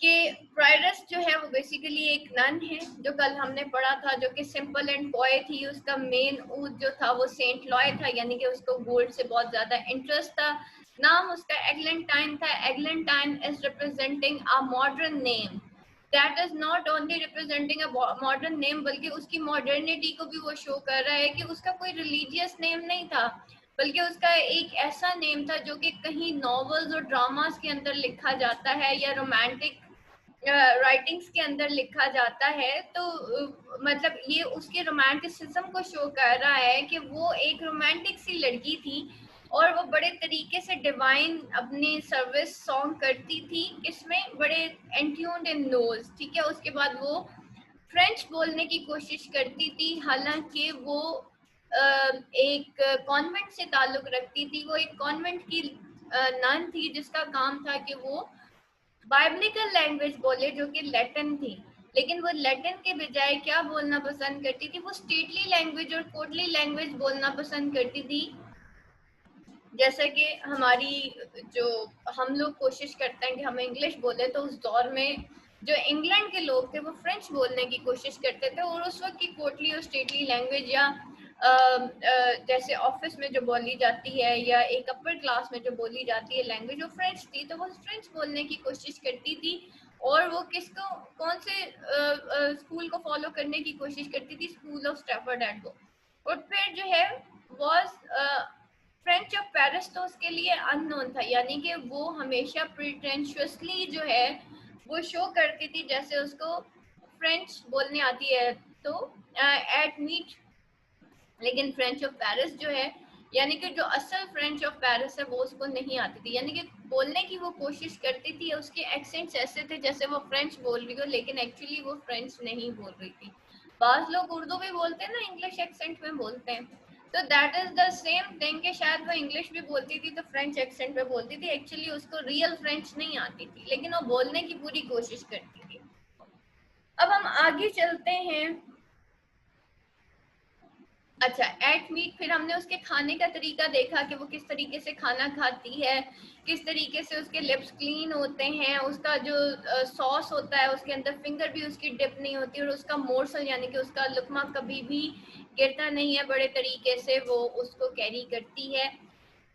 कि प्रायरस जो है वो बेसिकली एक नन है, जो कल हमने पढ़ा था, जो कि सिंपल एंड बॉय थी। उसका मेन ऊद जो था वो सेंट लॉय था, यानी कि उसको गोल्ड से बहुत ज्यादा इंटरेस्ट था। नाम उसका एग्लेंटाइन था। Eglantine is representing a modern name, that is not only representing a modern name, बल्कि उसकी मॉडर्निटी को भी वो शो कर रहा है कि उसका कोई रिलीजियस नेम नहीं था, बल्कि उसका एक ऐसा नेम था जो कि कहीं नॉवेल्स और ड्रामास के अंदर लिखा जाता है या रोमांटिक राइटिंग्स के अंदर लिखा जाता है। तो मतलब ये उसके रोमांटिसिज्म को शो कर रहा है कि वो एक रोमांटिक सी लड़की थी और वो बड़े तरीके से डिवाइन अपनी सर्विस सॉन्ग करती थी, इसमें बड़े एंट्यून्ड इन नोज, ठीक है। उसके बाद वो फ्रेंच बोलने की कोशिश करती थी, हालांकि वो एक कॉन्वेंट से ताल्लुक रखती थी। वो एक कॉन्वेंट की नन थी जिसका काम था कि वो बाइबलिकल लैंग्वेज बोले, जो कि लैटिन थी। लेकिन वो लैटिन के बजाय क्या बोलना पसंद करती थी, वो स्टेटली लैंग्वेज और कोर्टली लैंग्वेज बोलना पसंद करती थी। जैसे कि हमारी जो हम लोग कोशिश करते हैं कि हम इंग्लिश बोले, तो उस दौर में जो इंग्लैंड के लोग थे वो फ्रेंच बोलने की कोशिश करते थे, और उस वक्त की कोर्टली और स्टेटली लैंग्वेज या जैसे ऑफिस में जो बोली जाती है या एक अपर क्लास में जो बोली जाती है लैंग्वेज, वो फ्रेंच थी। तो वो फ्रेंच बोलने की कोशिश करती थी, और वो किसको, कौन से स्कूल को फॉलो करने की कोशिश करती थी, स्कूल ऑफ स्टैफर्ड एंड को। और फिर जो है वॉज फ्रेंच ऑफ पेरिस, तो उसके लिए अननोन था, यानी कि वो हमेशा प्रिटेंशियसली जो है वो शो करती थी जैसे उसको फ्रेंच बोलने आती है। तो एट मीट, लेकिन फ्रेंच ऑफ पेरिस जो है, यानी कि जो असल फ्रेंच ऑफ पेरिस है, वो उसको नहीं आती थी। यानी कि बोलने की वो कोशिश करती थी, उसके एक्सेंट्स ऐसे थे जैसे वो फ्रेंच बोल रही हो, लेकिन एक्चुअली वो फ्रेंच नहीं बोल रही थी। बाज लोग उर्दू भी बोलते हैं ना, इंग्लिश एक्सेंट में बोलते हैं, तो that is the same thing कि शायद वो इंग्लिश भी बोलती थी तो फ्रेंच एक्सेंट में बोलती थी, एक्चुअली उसको रियल फ्रेंच नहीं आती थी, लेकिन वो बोलने की पूरी कोशिश करती थी। अब हम आगे चलते हैं। अच्छा, एट मीट, फिर हमने उसके खाने का तरीका देखा कि वो किस तरीके से खाना खाती है, किस तरीके से उसके लिप्स क्लीन होते हैं, उसका जो सॉस होता है उसके अंदर फिंगर भी उसकी डिप नहीं होती, और उसका मोर्सल यानी कि उसका लुकमा कभी भी गिरता नहीं है, बड़े तरीके से वो उसको कैरी करती है।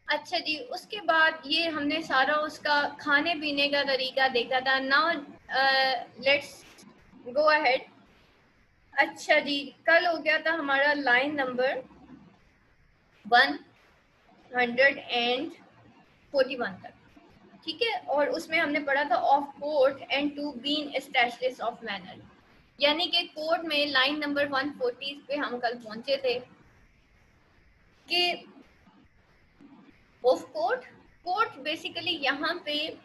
अच्छा जी, उसके बाद ये हमने सारा उसका खाने पीने का तरीका देखा था। Now let's go ahead. अच्छा जी, कल हो गया था हमारा लाइन नंबर 141 तक, ठीक है। और उसमें हमने पढ़ा था of court and to been stately of manner, यानी कि कोर्ट में लाइन नंबर 140 पे हम कल पहुंचे थे कि ऑफ कोर्ट, कोर्ट बेसिकली यहाँ पे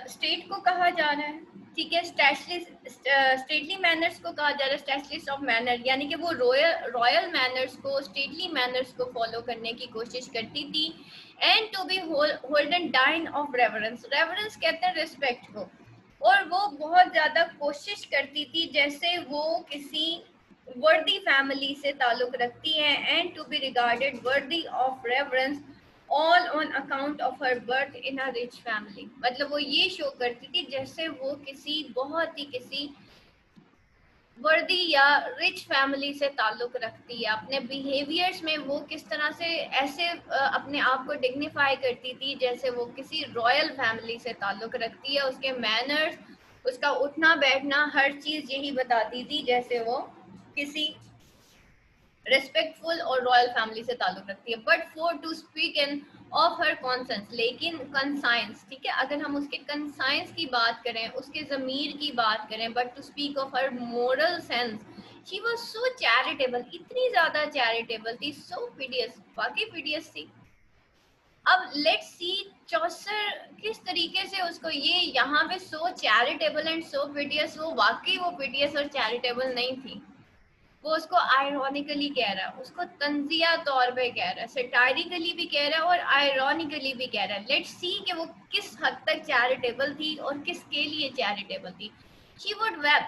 स्टेट को कहा जा रहा है, ठीक है। स्टेटली मैनर्स को कहा जा रहा है स्टैशलिस्ट ऑफ मैनर, यानी कि वो रॉयल मैनर्स को, स्टेटली मैनर्स को फॉलो करने की कोशिश करती थी। And to be holden dine of reverence, reverence कहते हैं रिस्पेक्ट को, और वो बहुत ज्यादा कोशिश करती थी जैसे वो किसी वर्दी फैमिली से ताल्लुक रखती है। And to be regarded worthy of reverence all on account of her birth in a rich family, मतलब वो ये शो करती थी जैसे वो किसी बहुत ही किसी वर्दी या रिच फैमिली से ताल्लुक रखती है। अपने बिहेवियर्स में वो किस तरह से ऐसे अपने आप को डिग्निफाई करती थी जैसे वो किसी रॉयल फैमिली से ताल्लुक रखती है। उसके मैनर्स, उसका उठना बैठना, हर चीज यही बताती थी जैसे वो किसी रिस्पेक्टफुल और रॉयल फैमिली से ताल्लुक रखती है। But for to speak in of her conscience, लेकिन कंसाइंस, ठीक है, अगर हम उसके कंसाइंस की बात करें, उसके जमीर की बात करें, but to speak of her moral sense, she was so charitable, इतनी ज्यादा चैरिटेबल थी, सो पीडियस, वाकई पीडियस थी। अब लेट्स सी चौसर किस तरीके से उसको, ये यहाँ पे सो चैरिटेबल एंड सो पीडियस, वो वाकई वो पीडियस और चैरिटेबल नहीं थी, वो उसको आयरॉनिकली कह रहा है, उसको तंजिया तौर पे कह रहा है, सटायरिकली भी कह रहा है और आयरॉनिकली भी कह रहा है। लेट्स सी कि वो किस हद तक चैरिटेबल थी और किसके लिए चैरिटेबल थी। शी वुड वेप,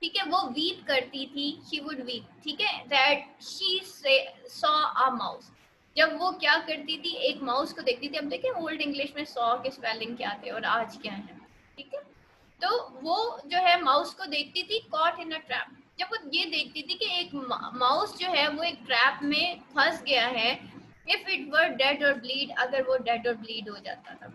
ठीक है, वो वीप करती थी, शी वुड वीप, ठीक है, that she saw a mouse, जब वो क्या करती थी, एक माउस को देखती थी। अब देखें ओल्ड इंग्लिश में सॉ के स्पेलिंग क्या थे और आज क्या है, ठीक है। तो वो जो है माउस को देखती थी कॉट इन अ ट्रैप। जब वो ये देखती थी कि एक माउस जो है वो एक ट्रैप में फंस गया है, इफ इट वर डेड और ब्लीड, अगर वो डेड और ब्लीड हो जाता था।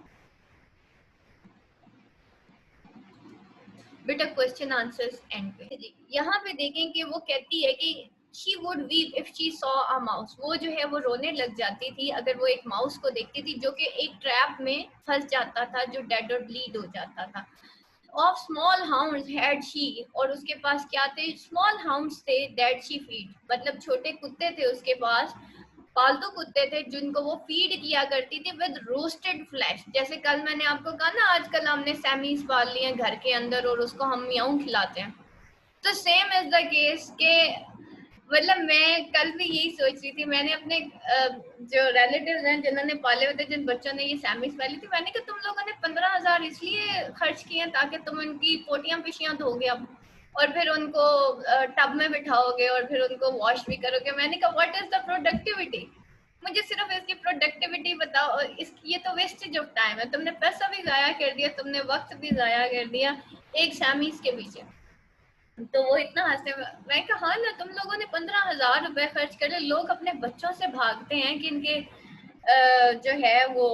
बेटा क्वेश्चन आंसर्स एंड पे यहाँ पे देखें कि वो कहती है कि she would weep if she saw a mouse, वो जो है वो रोने लग जाती थी अगर वो एक माउस को देखती थी जो कि एक ट्रैप में फंस जाता था, जो डेड और ब्लीड हो जाता था। Of small hounds had she, और उसके पास क्या थे, स्मॉल हाउंड्स थे, दैट शी फीड, मतलब छोटे कुत्ते थे उसके पास, पालतू कुत्ते थे जिनको वो फीड किया करती थी विद रोस्टेड फ्लैश। जैसे कल मैंने आपको कहा ना, आजकल हमने सैमीज पाल लिए हैं घर के अंदर और उसको हम म्याऊ खिलाते हैं। तो सेम इज द केस के, मतलब मैं कल भी यही सोच रही थी, मैंने अपने जो रिलेटिव्स हैं जिन्होंने पाले हुए थे, जिन बच्चों ने ये सैमीज पाली थी, मैंने कहा तुम लोगों ने 15,000 इसलिए खर्च किए ताकि तुम उनकी पोटियां पिशियां धोगे अब, और फिर उनको टब में बिठाओगे और फिर उनको वॉश भी करोगे। मैंने कहा व्हाट इज द प्रोडक्टिविटी, मुझे सिर्फ इसकी प्रोडक्टिविटी बताओ। इस ये तो वेस्टेज ऑफ टाइम है, तुमने पैसा भी जाया कर दिया, तुमने वक्त भी जाया कर दिया एक सैमीज के पीछे। तो वो इतना हंसे, मैं कहा हाँ ना, तुम लोगों ने 15,000 रुपए खर्च कर ले, लोग अपने बच्चों से भागते हैं कि इनके जो है वो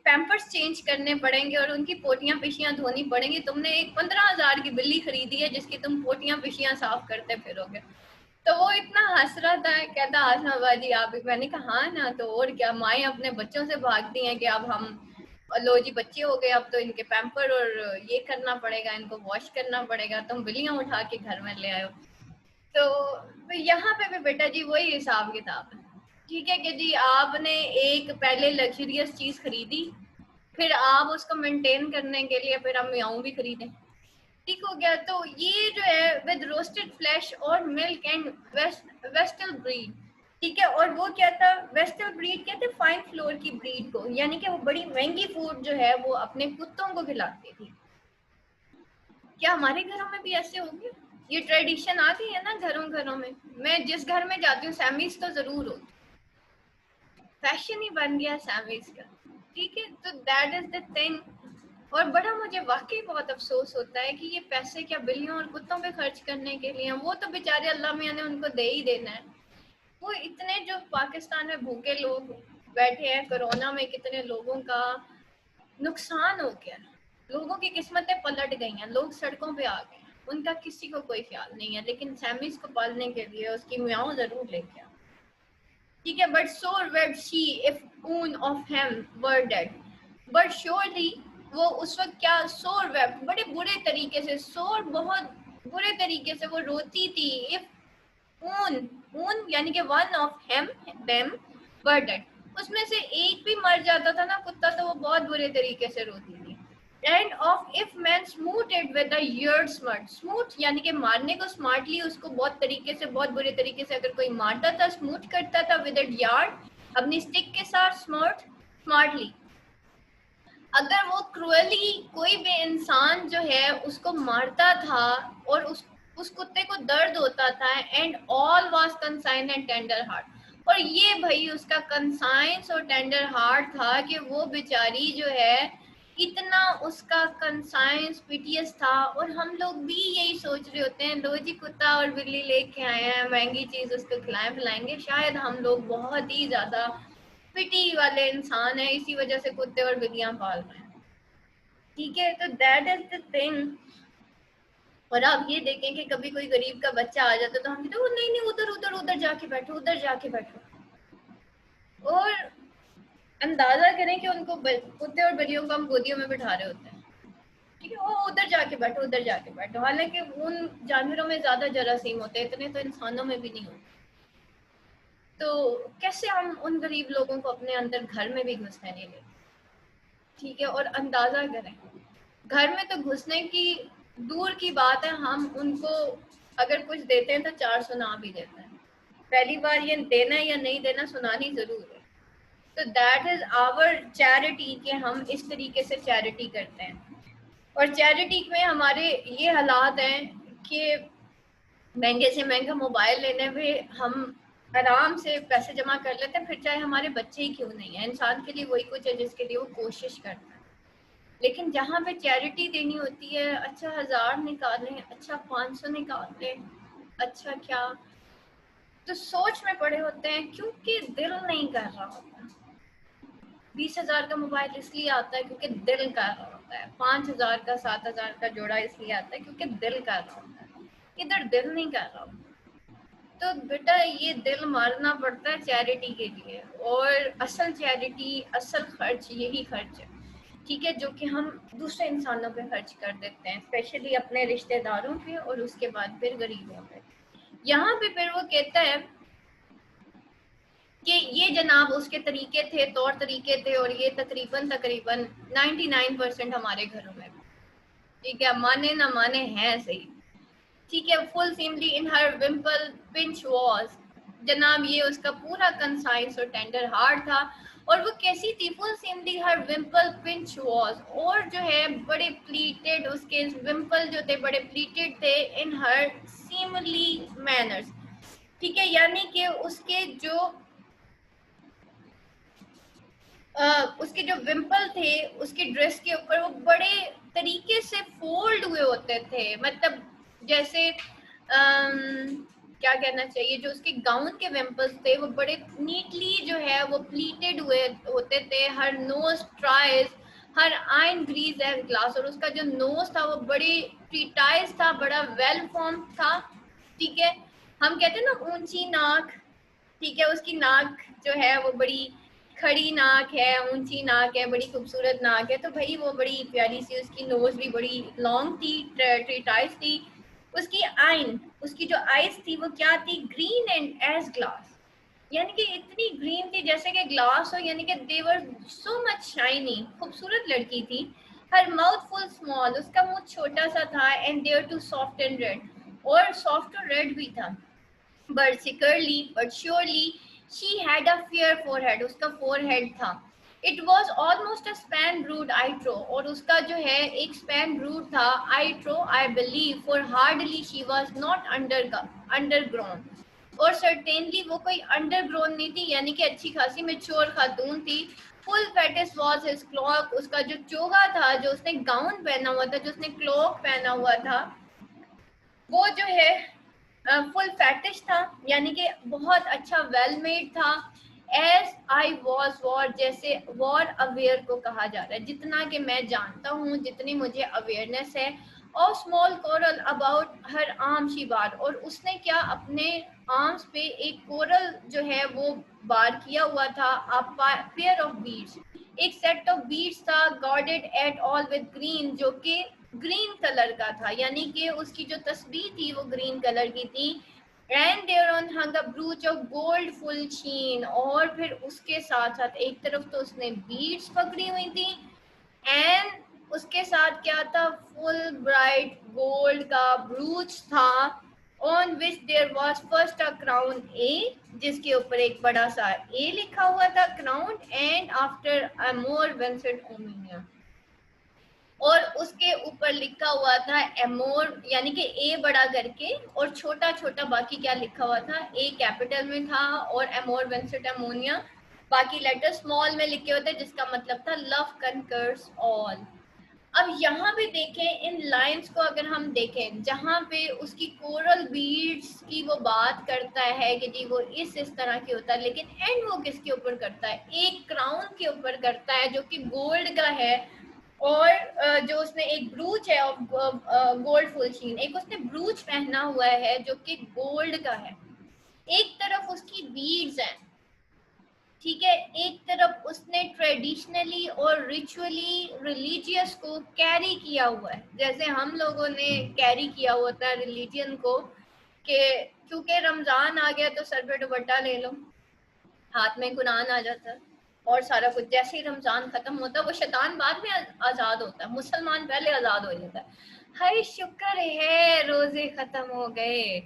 पैम्पर्स चेंज करने पड़ेंगे और उनकी पोटियां पिशियां धोनी पड़ेंगी, तुमने एक 15,000 की बिल्ली खरीदी है जिसकी तुम पोटियां पिशियां साफ करते फिरोगे। तो वो इतना हंस रहा था, कहता आसमा बाजी आप भी। मैंने कहा हाँ ना, तो और क्या, माएँ अपने बच्चों से भागती हैं कि अब हम लो जी बच्चे हो गए, अब तो इनके पैम्पर और ये करना पड़ेगा, इनको वॉश करना पड़ेगा, तुम बिल्लियां उठा के घर में ले आयो। तो यहाँ पे भी बेटा जी वही हिसाब किताब है। ठीक है कि जी आपने एक पहले लग्जरियस चीज खरीदी, फिर आप उसको मेंटेन करने के लिए फिर हम म्याऊ भी खरीदें, ठीक हो गया। तो ये जो है विद रोस्टेड फ्लैश और मिल्क एंड वेस्टल ब्रीड, ठीक है। और वो क्या था, वेस्टल ब्रीड कहते फाइन फ्लोर की ब्रीड को, यानी कि वो बड़ी महंगी फूड जो है वो अपने कुत्तों को खिलाती थी। क्या हमारे घरों में भी ऐसे होंगे? ये ट्रेडिशन आ गई है ना घरों घरों में। मैं जिस घर में जाती हूँ सैमीज तो जरूर होती, फैशन ही बन गया सैमीज का, ठीक है। तो दैट इज द थिंग। और बड़ा मुझे वाकई बहुत अफसोस होता है कि ये पैसे क्या बिल्लियों और कुत्तों पे खर्च करने के लिए, वो तो बेचारे अल्लाह मियां ने उनको दे ही देना है। वो इतने जो पाकिस्तान में भूखे लोग बैठे हैं, कोरोना में कितने लोगों का नुकसान हो गया, लोगों की किस्मतें पलट गई हैं, लोग सड़कों पे आ गए, उनका किसी को कोई ख्याल नहीं है, लेकिन सैमीज को पालने के लिए उसकी म्याऊ जरूर लेके आओ, ठीक है। But so wept she if one of him were dead, but surely वो उस वक्त क्या, सोर वेब, बड़े बुरे तरीके से, सोर बहुत बुरे तरीके से वो रोती थी, इफ ऊन, ऊन यानी कि one of him them were dead, उसमें से एक भी मर जाता था ना कुत्ता, तो वो बहुत बुरे तरीके से रोती थी। And of if man smoted with a yard smart, smote यानी कि मारने को स्मार्टली, उसको बहुत तरीके से, बहुत बुरे तरीके से अगर कोई मारता था, स्मूट करता था विद अ यार्ड, अपनी स्टिक के साथ, स्मार्टली। अगर वो क्रूअली कोई भी इंसान जो है उसको मारता था और उस कुत्ते को दर्द होता था, and all was consign and tender heart, और ये भाई उसका कंसाइंस और टेंडर हार्ट था कि वो बेचारी जो है इतना उसका कंसाइंस पिटियस था। और हम लोग भी यही सोच रहे होते हैं, लो जी कुत्ता और बिल्ली लेके आए हैं, महंगी चीज उसको खिलाएं पिलाएंगे, शायद हम लोग बहुत ही ज्यादा पिटी वाले इंसान है, इसी वजह से कुत्ते और बिल्लियां पाल रहे हैं, ठीक है। तो दैट इज द थिंग। और आप ये देखें कि कभी कोई गरीब का बच्चा आ जाता तो हम कहते हैं नहीं नहीं, उधर उधर उधर जाके बैठो, उधर जाके बैठो, और अंदाजा करें कि उनको कुत्ते और बिल्लियों को हम गोदियों में बिठा रहे होते हैं, ठीक है, वो उधर जाके बैठो, उधर जाके बैठो, हालांकि उन जानवरों में ज्यादा जरासीम होते हैं, इतने तो इंसानों में भी नहीं होते। तो कैसे हम उन गरीब लोगों को अपने अंदर घर में भी घुसने नहीं देते, ठीक है। और अंदाजा करें, घर में तो घुसने की दूर की बात है, हम उनको अगर कुछ देते हैं तो 4 सुना भी देते हैं, पहली बार ये देना या नहीं देना सुनानी जरूर है। तो दैट इज आवर चैरिटी कि हम इस तरीके से चैरिटी करते हैं। और चैरिटी में हमारे ये हालात हैं कि महंगे से महंगा मोबाइल लेने में हम आराम से पैसे जमा कर लेते हैं, फिर चाहे हमारे बच्चे ही क्यों नहीं है, इंसान के लिए वही कुछ है जिसके लिए वो कोशिश करता है। लेकिन जहाँ पे चैरिटी देनी होती है, अच्छा 1000 निकालें, अच्छा 500 निकालें, अच्छा क्या, तो सोच में पड़े होते हैं क्योंकि दिल नहीं कर रहा होता। 20,000 का मोबाइल इसलिए आता है क्योंकि दिल कर रहा होता है, 5,000 का 7,000 का जोड़ा इसलिए आता है क्योंकि दिल कर रहा होता है, इधर दिल नहीं कर रहा होता। तो बेटा ये दिल मारना पड़ता है चैरिटी के लिए, और असल चैरिटी, असल खर्च यही खर्च है, ठीक है, जो कि हम दूसरे इंसानों पे खर्च कर देते हैं, स्पेशली अपने रिश्तेदारों पे और उसके बाद फिर गरीबों पे। यहाँ पे फिर वो कहता है कि ये जनाब उसके तरीके थे, तौर तरीके थे, और ये तकरीबन तकरीबन 99% हमारे घरों में, ठीक है, माने ना माने हैं सही, ठीक है। Full seemly in her wimple pinch was, जनाब ये उसका पूरा कंसाइंस और टेंडर हार्ट था। और वो कैसी थी, full Simli her wimple pinch was, और जो है बड़े प्लीटेड, उसके विम्पल जो थे बड़े प्लीटेड थे, इन हर सीमली मैनर्स, ठीक है, यानी कि उसके जो विम्पल थे उसके ड्रेस के ऊपर वो बड़े तरीके से फोल्ड हुए होते थे, मतलब जैसे क्या कहना चाहिए, जो उसके गाउन के विम्पल्स थे वो बड़े नीटली जो है वो प्लीटेड हुए होते थे, हर नोज ट्राइज, हर आइन ग्रीज एंड ग्लास, और उसका जो नोज था वो बड़ी प्रीटाइज था, बड़ा वेल फॉर्म था, ठीक है। हम कहते हैं ना ऊंची नाक, ठीक है, उसकी नाक जो है वो बड़ी खड़ी नाक है, ऊंची नाक है, बड़ी खूबसूरत नाक है, तो भाई वो बड़ी प्यारी सी, उसकी नोज भी बड़ी लॉन्ग थी, ट्रीटाइज थी। उसकी आइन, उसकी जो आइज थी वो क्या थी, ग्रीन एंड एज ग्लास, यानी कि इतनी ग्रीन थी जैसे कि ग्लास हो, यानी कि देवर सो मच शाइनी, खूबसूरत लड़की थी। हर माउथ फुल स्मॉल, उसका मुंह छोटा सा था, and there too soft and red, और सॉफ्ट और रेड भी था, but secretly but surely she had a fair forehead, उसका forehead था। It was almost a span brood eyebrow, और उसका जो है एक span brood था eyebrow, I believe, for hardly she was not undergrown, और certainly वो कोई undergrown नहीं थी, यानी कि अच्छी खासी mature खातून थी। Full fetish was his cloak, उसका जो चोगा था, जो उसने गाउन पहना हुआ था, जो उसने क्लॉक पहना हुआ था, वो जो है फुल फैटिश था, यानी कि बहुत अच्छा वेल मेड था। एज आई वॉज वॉर, जैसे वॉर अवेयर को कहा जा रहा है, जितना कि मैं जानता हूँ, जितनी मुझे अवेयरनेस है, और small coral about her arm she bar, और उसने क्या अपने आर्म्स पे एक कोरल जो है वो बार किया हुआ था, पेयर ऑफ बीड्स, एक सेट ऑफ बीड्स था, godhead at all with green, जो कि ग्रीन कलर का था, यानी कि उसकी जो तस्बीह थी वो ग्रीन कलर की थी। And there on hung a brooch of gold full sheen, और फिर उसके साथ साथ एक तरफ तो उसने बीड्स पकड़ी हुई थी, एंड उसके साथ क्या था, फुल ब्राइट गोल्ड का ब्रूच था, on which there was first a crown A, जिसके ऊपर एक बड़ा सा ए लिखा हुआ था, क्राउन, एंड आफ्टर अ मोर वेंसेड ओमिनिया, और उसके ऊपर लिखा हुआ था एमोर, यानी कि ए बड़ा करके और छोटा छोटा बाकी क्या लिखा हुआ था, ए कैपिटल में था और एमोर वेंसेट अमोनिया बाकी लेटर स्मॉल में लिखे होते, जिसका मतलब था लव कनकर्स ऑल। अब यहाँ पे देखें इन लाइंस को, अगर हम देखें जहाँ पे उसकी कोरल बीड्स की वो बात करता है कि जी वो इस तरह की होता है, लेकिन एंड वो किसके ऊपर करता है, एक क्राउन के ऊपर करता है जो कि गोल्ड का है, और जो उसने एक ब्रूच है गोल्ड फुल शीन, एक उसने ब्रूच पहना हुआ है जो कि गोल्ड का है, एक तरफ उसकी बीड्स हैं, ठीक है, एक तरफ उसने ट्रेडिशनली और रिचुअली रिलीजियस को कैरी किया हुआ है, जैसे हम लोगों ने कैरी किया होता है रिलीजियन को, कि क्योंकि रमजान आ गया तो सर पे दुपट्टा ले लो, हाथ में कुरान आ जाता है, और सारा कुछ, जैसे ही रमजान खत्म होता है वो शैतान बाद में आजाद होता है, मुसलमान पहले आजाद हो जाता है। हाय शुक्र है रोजे खत्म हो गए,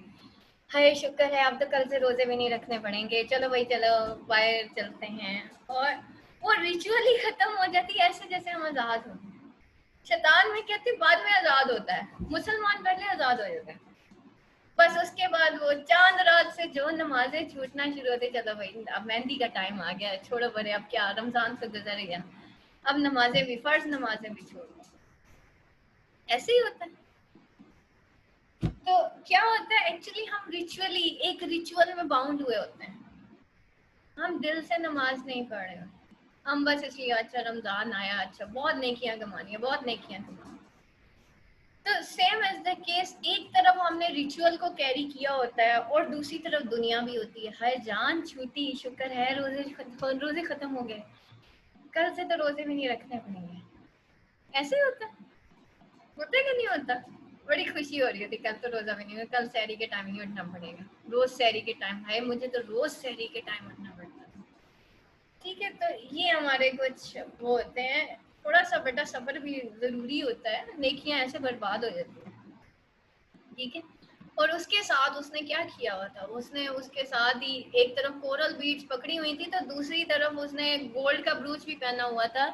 हाय शुक्र है अब तो कल से रोजे भी नहीं रखने पड़ेंगे, चलो भाई चलो बाहर चलते हैं, और वो रिचुअली खत्म हो जाती है, ऐसे जैसे हम आजाद हो। शैतान में कहते बाद में आजाद होता है, मुसलमान पहले आजाद हो जाता है, बस उसके बाद वो चांद रात से जो नमाजें छूटना शुरू होती, चलो भाई अब मेहंदी का टाइम आ गया, छोड़ो बड़े, अब क्या रमजान से गुजर गया, अब नमाजें भी, फर्ज नमाजें भी छोड़ दो। ऐसे ही होता है। तो क्या होता है एक्चुअली, हम रिचुअली एक रिचुअल में बाउंड हुए होते हैं, हम दिल से नमाज नहीं पढ़ रहे होते, हम बस इसलिए अच्छा रमजान आया, अच्छा बहुत नेकियां कमानी है, बहुत नेकियां कमानी। तो सेम एज द केस, एक तरफ हमने रिचुअल को कैरी किया होता है और दूसरी तरफ दुनिया भी होती है। हाय जान छूटी, शुक्र है रोजे खत्म हो गए, कल से तो रोजे भी नहीं रखने पड़ेंगे। ऐसे ही होता है कि नहीं होता? बड़ी खुशी हो रही होती, कल तो रोजा भी नहीं होगा, कल सहरी के टाइम ही उठना पड़ेगा, रोज सहरी के टाइम, है मुझे तो रोज सहरी के टाइम उठना पड़ता है। ठीक है, तो ये हमारे कुछ वो होते हैं। थोड़ा सा बेटा सब्र भी जरूरी होता है, नेकियां ऐसे बर्बाद हो जाती है। ठीक है, और उसके साथ उसने क्या किया हुआ था, उसने उसके साथ ही एक तरफ कोरल बीड्स पकड़ी हुई थी, तो दूसरी तरफ उसने गोल्ड का ब्रूच भी पहना हुआ था,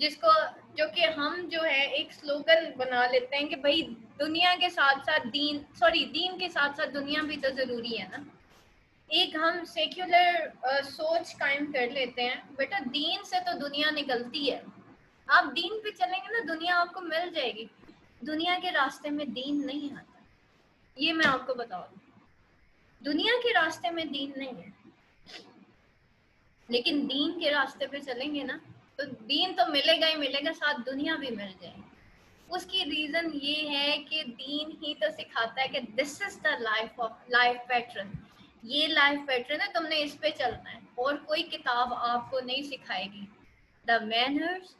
जिसको, जो कि हम जो है एक स्लोगन बना लेते हैं कि भाई दुनिया के साथ साथ दीन, सॉरी दीन के साथ साथ दुनिया भी तो जरूरी है ना। एक हम सेक्युलर सोच कायम कर लेते हैं, बेटा दीन से तो दुनिया निकलती है, आप दीन पे चलेंगे ना दुनिया आपको मिल जाएगी। दुनिया के रास्ते में दीन नहीं आता, ये मैं आपको बता दूं, दुनिया के रास्ते में दीन नहीं है। लेकिन दीन के रास्ते पे चलेंगे ना, तो दीन तो मिलेगा ही मिलेगा, साथ दुनिया भी मिल जाएगी। उसकी रीजन ये है कि दीन ही तो सिखाता है कि this is the life pattern, ये लाइफ पैटर्न है, तुमने इस पे चलना है, और कोई किताब आपको नहीं सिखाएगी। The manners,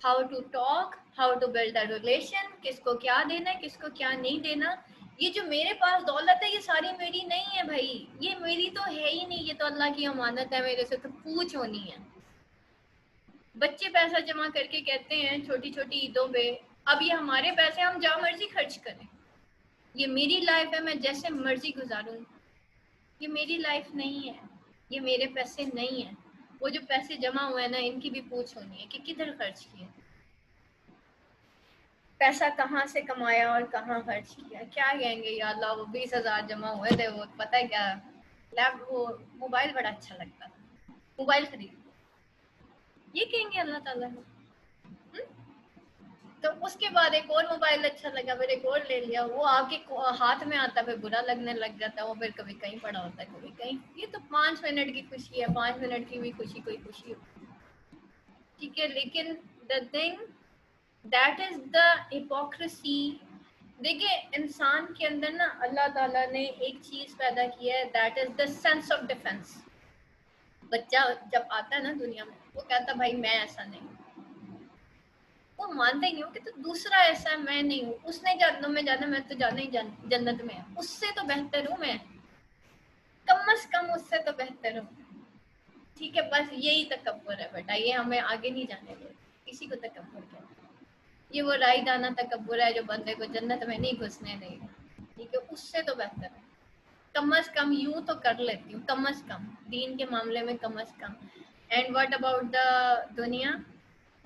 how to talk, how to build a relation, किसको क्या देना है, किसको क्या नहीं देना। ये जो मेरे पास दौलत है, ये सारी मेरी नहीं है भाई, ये मेरी तो है ही नहीं, ये तो अल्लाह की अमानत है, मेरे से तो पूछ होनी है। बच्चे पैसा जमा करके कहते हैं छोटी छोटी ईदों पे, अब ये हमारे पैसे, हम जहाँ मर्जी खर्च करें, ये मेरी लाइफ है, मैं जैसे मर्जी गुजारूं। ये मेरी लाइफ नहीं है, ये मेरे पैसे नहीं है। वो जो पैसे जमा हुए हैं ना, इनकी भी पूछ होनी है कि किधर खर्च किए, पैसा कहाँ से कमाया और कहाँ खर्च किया। क्या कहेंगे, या अल्लाह वो 20,000 जमा हुए थे, वो पता है क्या, लैप वो मोबाइल बड़ा अच्छा लगता था, मोबाइल खरीद, ये कहेंगे अल्लाह ताला ने। तो उसके बाद एक और मोबाइल अच्छा लगा, फिर एक और ले लिया, वो आपके हाथ में आता फिर बुरा लगने लग जाता है, वो फिर कभी कहीं पड़ा होता है, कभी कहीं। ये तो 5 मिनट की खुशी है, 5 मिनट की भी खुशी कोई खुशी हो, ठीक है। लेकिन the thing that is the hypocrisy. देखिए इंसान के अंदर ना अल्लाह ताला ने एक चीज पैदा किया है, that is the sense of defence. बच्चा जब आता है ना दुनिया में, वो कहता भाई मैं ऐसा नहीं, वो मानते ही नहीं हो कि तो दूसरा ऐसा है, मैं नहीं हूँ, उसने जन्नत में जाना, मैं तो जाना ही जन्नत में है, उससे तो बेहतर हूँ मैं, कम से कम उससे तो बेहतर हूँ। ठीक है, बस यही तकब्बुर है बेटा, ये हमें आगे नहीं जाने दे, इसी को तकब्बुर कहते हैं। ये वो रायदाना तकब्बुर है जो बंदे को जन्नत में नहीं घुसने देगा। ठीक है, उससे तो बेहतर है, कम से कम यूं तो कर लेती हूँ, कम से कम दीन के मामले में कम से कम। एंड व्हाट अबाउट द दुनिया,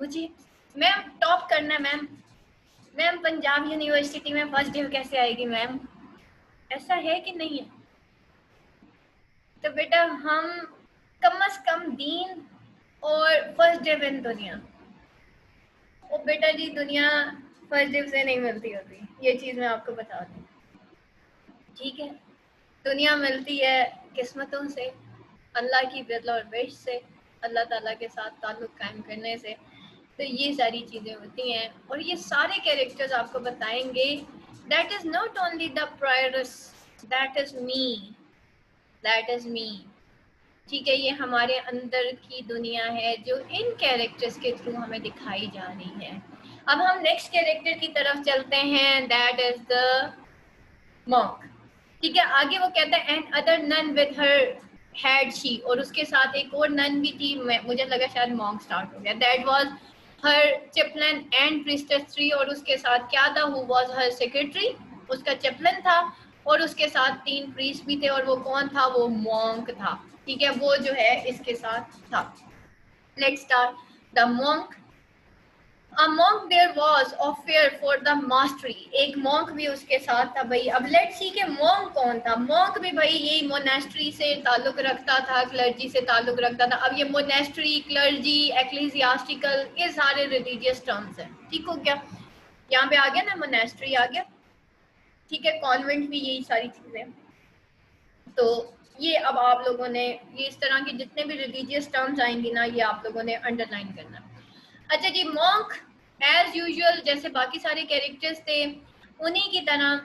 मुझे मैम टॉप करना है मैम, मैम पंजाब यूनिवर्सिटी में फर्स्ट डिव कैसे आएगी मैम, ऐसा है कि नहीं है? तो बेटा हम कम से कम दीन और फर्स्ट डिव इन दुनिया, ओ बेटा जी दुनिया फर्स्ट डिव से नहीं मिलती होती, ये चीज़ मैं आपको बता दूँ। ठीक है, दुनिया मिलती है किस्मतों से, अल्लाह की बिल और विश से, अल्लाह ताला के साथ ताल्लुक़ कायम करने से। तो ये सारी चीज़ें होती हैं, और ये सारे कैरेक्टर्स आपको बताएंगे that is not only the priors, that is me, that is me. ठीक है, ये हमारे अंदर की दुनिया है जो इन कैरेक्टर्स के थ्रू हमें दिखाई जा रही है। अब हम नेक्स्ट कैरेक्टर की तरफ चलते हैं, दैट इज़ द मॉन्क। ठीक है, आगे वो कहता है and other nun with her had she, और उसके साथ एक और नन भी थी, मुझे लगा शायद मॉन्क स्टार्ट हो गया, that was her Chaplin and priestess three, और उसके साथ क्या था, हु वाज हर सेक्रेटरी, उसका चैपलन था, और उसके साथ 3 प्रीस्ट भी थे, और वो कौन था, वो मॉन्क था। ठीक है, वो जो है इसके साथ था। Let's start the monk. A monk there was of fear for the mastery, एक monk भी उसके साथ था भाई। अब let's see कि monk कौन था। monk भी भाई यही monastery से ताल्लुक रखता था, clergy से ताल्लुक रखता था। अब ये monastery, clergy, ecclesiastical, ये सारे religious terms हैं, ठीक हो गया। यहाँ पे आ गया ना, monastery आ गया, ठीक है। convent भी यही सारी चीजें। तो ये अब आप लोगों ने ये इस तरह के जितने भी रिलीजियस टर्म्स आएंगे ना, ये आप लोगों ने अंडरलाइन करना। अच्छा जी, मॉन्क एज यूजुअल जैसे बाकी सारे कैरेक्टर्स थे उन्हीं की तरह